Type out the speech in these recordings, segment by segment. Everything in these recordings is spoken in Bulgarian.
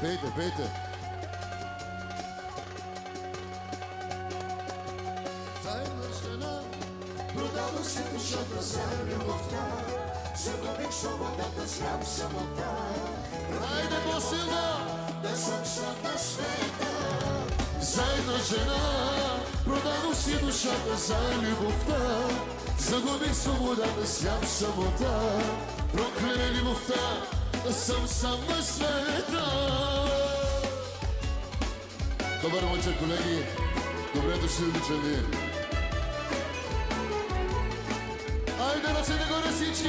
пейте, пейте. Тайна жена, продадох си душата за любовта, загубих свободата, свят самота. Хайде по-силно! Да съм сам на света. Зайна жена, продадох си душата за любовта, загубих свободата, свят самота. Прокляне любовта, да съм сам на света. Добър вечер, колеги! Добре дошли, обичани! Айде, ръце нагоре всички!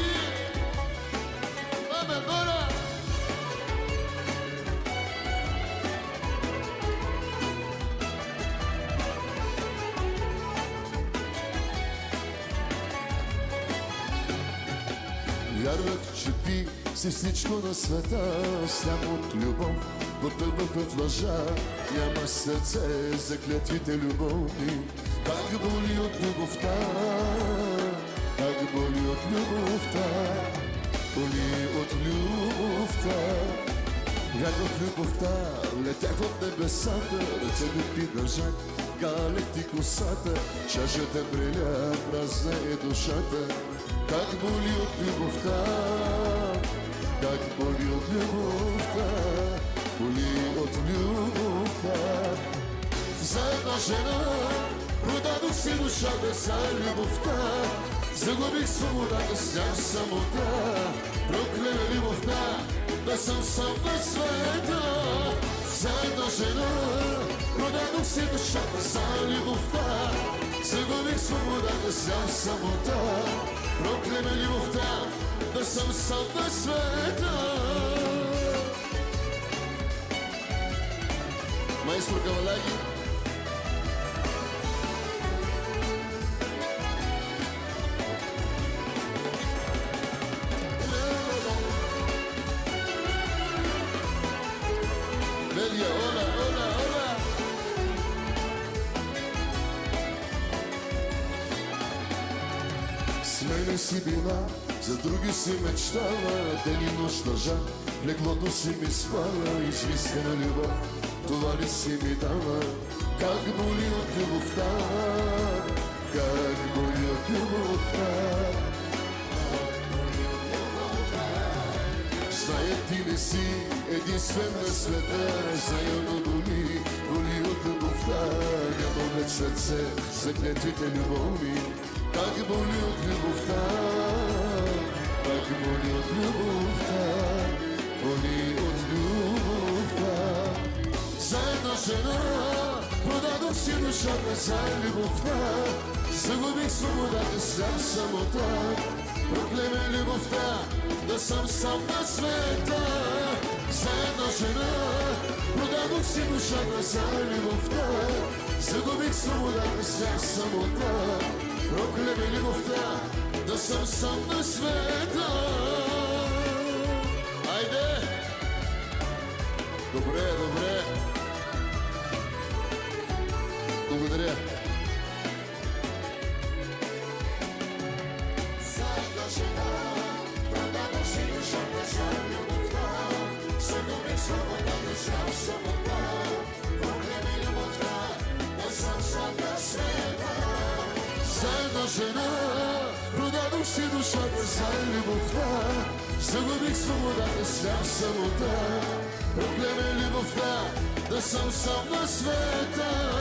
Амен, гора! Вярвах, че ти си всичко на света, слям от любов, потъпах в лъжа. Няма сърце за клетвите любовни, как боли от любовта, как боли от любовта, боли от любовта. Вярвах в любовта, летях в небесата, ръцете ти държах, галех ти косата, чашата бреля, празна е душата. Как боли от любовта, как боли от любовта, боли от любовта. За една жена продадох си душата за любовта, загубих свободата, снях самота. Прокляна любовта, да съм сам на света. За една жена продадох си душата за любовта, загубих свободата, снях самота. Прокляна любовта, да съм сам на света. Майстор Каваляги. Белия, ола, ола, ола. С мене си била, за други си мечтала, ден и нощ лъжа, в леглото си ми спала, измислена любов, това ли си ми дала? Как боли от любовта, как боли от любовта. Зная, ти не си единствен на света, зная, но боли, боли от любовта. Няма вече сърце за клетвите любовни, как боли от любовта, как боли от любовта, боли от любовта. За една жена продадох си душата за любовта, загубих свободата, слям самота. Проклеме любовта, да съм сам на света. За една жена продадох си душата за любовта, загубих свободата, слям самота. Проклеме любовта, да съм сам на света. Айде! Добре, добре. Благодаря. За една жена продадох си душата за любовта, загубих свободата, свят самота. Прокляне любовта, да съм сам на света. За една жена продадох си душата за любовта, загубих свободата, свят самота. Проклеме любовта, да съм сам на света.